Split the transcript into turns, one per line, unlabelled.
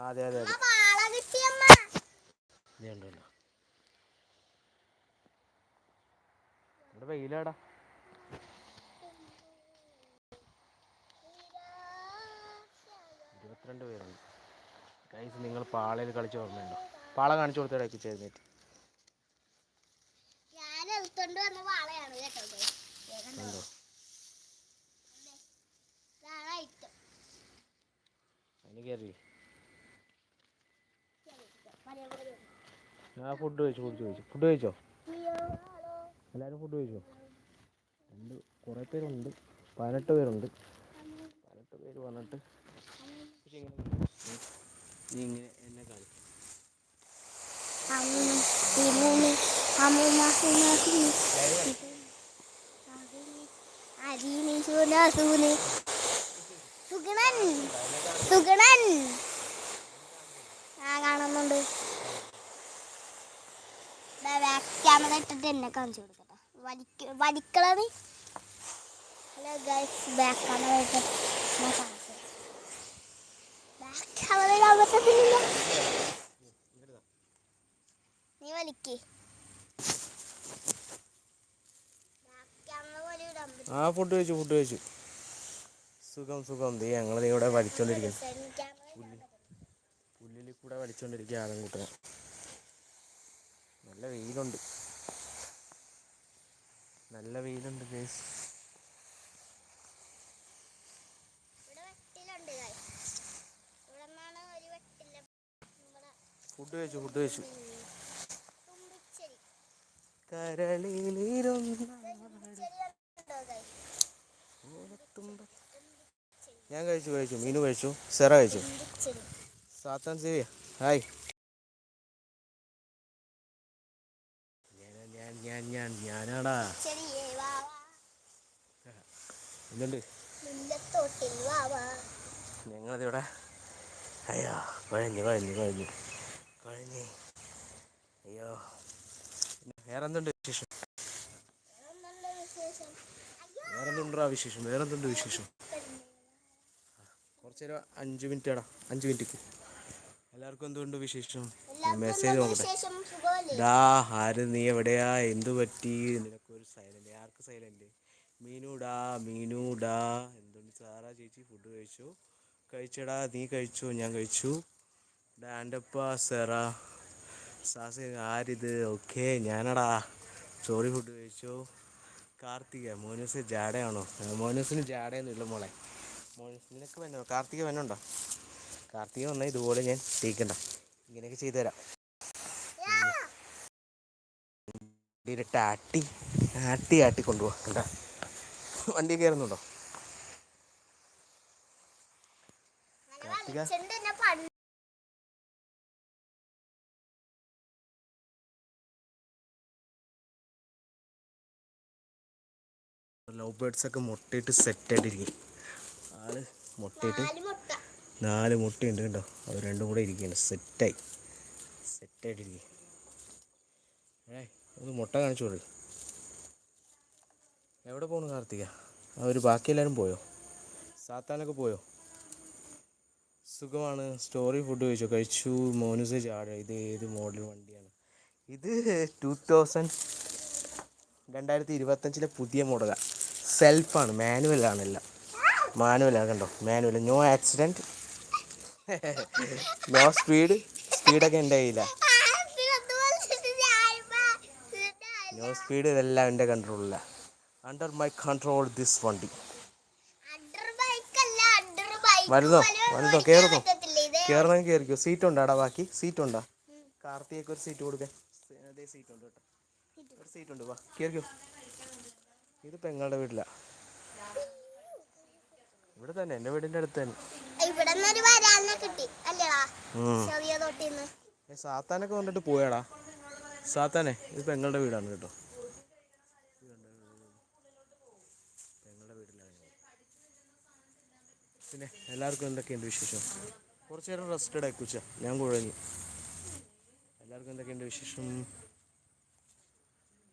അതെ അതെ അതെ. ഇവിടെ വെയിലാടാ. 22 പേരുണ്ട്. ഗൈസ്, നിങ്ങൾ പാളയിൽ കളിച്ച ഓർമ്മയുണ്ടോ? പാള കാണിച്ചു കൊടുത്തേ ചേർന്നിട്ട്. ഉണ്ടോ? അതിന് കയറി. ഞാൻ ഫുഡ് കഴിച്ചോ? എല്ലാവരും ഫുഡ് കഴിച്ചോ? കുറേ പേരുണ്ട്. 18 പേരുണ്ട്. 18 പേര് വന്നിട്ട് ഇങ്ങനെ എന്നെ കാണിക്കും.
കാണുന്നുണ്ട്. ക്യാമറ ഇട്ടിട്ട് എന്നെ കാണിച്ചു കൊടുക്കട്ടെ. വലിക്കളത്. ഹലോ ഗൈസ്, ബാക്ക് ക്യാമറ ഇട്ട് നീ വലിക്ക്.
ആ ഫുഡ് കഴിച്ചു. സുഖം. ഞങ്ങൾ ഇവിടെ വലിച്ചോണ്ടിരിക്കുന്നു. പുല്ലിൽ കൂടെ വലിച്ചോണ്ടിരിക്കുക ആളും. നല്ല വെയിലുണ്ട് ഗൈസ്. ഫുഡ് കഴിച്ചു. ഞാൻ കഴിച്ചു. മീനു കഴിച്ചു. സെറ കഴിച്ചു. സാത്താൻ സേവിയ ഹായ്. ഞാനാടാ. എന്തുണ്ട്? ഞങ്ങളിവിടെ അയ്യോ കുഴഞ്ഞ്. അയ്യോ, വേറെന്തുണ്ട് വിശേഷം? വേറെന്തുണ്ട് വിശേഷം? കുറച്ച് നേരം 5 മിനിറ്റ്. എല്ലാവർക്കും എന്തുകൊണ്ട് വിശേഷം? മെസ്സേജ് നോക്കട്ടെ. ആര് നീ എവിടെയാ? എന്തു പറ്റി നിനക്കൊരു സൈലന്റ്? ആർക്ക് സൈലന്റ്? മീനുടാ. എന്തുണ്ട് സാറാ ചേച്ചി? ഫുഡ് കഴിച്ചടാ. നീ കഴിച്ചോ? ഞാൻ കഴിച്ചു. ആൻ്റപ്പ സെറ സാസ് ആരിത്? ഓക്കെ, ഞാനടാ. സോറി, ഫുഡ് കഴിച്ചോ? കാർത്തിക മോനൂസ് ജാടയാണോ? മോനൂസിന് ജാടയൊന്നുമില്ല മോളെ. നിനക്ക് വന്നോ? കാർത്തിക വന്നുണ്ടോ? കാർത്തിക വന്നാൽ ഇതുപോലെ ഞാൻ തീക്കണ്ട ഇങ്ങനെയൊക്കെ ചെയ്തു തരാം. ആട്ടി കൊണ്ടുപോവാ. കണ്ടാ വണ്ടി കയറുന്നുണ്ടോ കാർത്തിക? ലവ് ബേർഡ്സ് ഒക്കെ മുട്ടയിട്ട് സെറ്റായിട്ടിരിക്കും. ആള് മുട്ടയിട്ട് 4 മുട്ടയുണ്ട് കേട്ടോ. അത് രണ്ടും കൂടെ ഇരിക്കുകയാണ്. സെറ്റായിട്ടിരിക്കും. ഒന്ന് മുട്ട കാണിച്ചു കൊടുക്കും. എവിടെ പോകണം കാർത്തിക? ബാക്കി എല്ലാവരും പോയോ? സാത്താനൊക്കെ പോയോ? സുഖമാണ്. സ്റ്റോറി ഫുഡ് കഴിച്ചു. മോനൂസ് ജാട. ഇത് ഏത് മോഡൽ വണ്ടിയാണ്? ഇത് 2025 പുതിയ മോഡലാണ്. സെൽഫാണ്, മാനുവലാണെല്ലാം. കണ്ടോ? മാനുവൽ. നോ ആക്സിഡൻറ്റ്, നോ സ്പീഡൊക്കെ എൻ്റെ കയ്യിലാണ്. നോ സ്പീഡ്, ഇതെല്ലാം എൻ്റെ കൺട്രോളിലാണ്. അണ്ടർ മൈ കൺട്രോൾ ദിസ് വണ്ടി. വരുന്നോ? കയറണമെങ്കിൽ കയറിക്കോ. സീറ്റ് ഉണ്ടാടാ. ബാക്കി സീറ്റ് ഉണ്ടാ? കാർത്തികയ്ക്ക് ഒരു സീറ്റ് കൊടുക്കാൻ. അതേ സീറ്റ് ഉണ്ട് കേട്ടോ. ഒരു സീറ്റ് ഉണ്ട്. വാ കയറിക്കോ. ഇത് പെങ്ങളുടെ വീട്ടിലാണ്. ഇവിടെ തന്നെ, എൻ്റെ വീടിൻ്റെ അടുത്ത് തന്നെ. സാത്താനൊക്കെ വന്നിട്ട് പോയാടാ. സാത്താനെ, ഇത് പെങ്ങളുടെ വീടാണ് കേട്ടോ. പെങ്ങളുടെ വീട്ടിലാണ്. പിന്നെ എല്ലാവർക്കും എന്തൊക്കെയുണ്ട് വിശേഷം? കുറച്ച് നേരം റെസ്റ്റ് എടുക്കുക. ഞാൻ കുഴഞ്ഞു. എല്ലാവർക്കും എന്തൊക്കെയുണ്ട് വിശേഷം?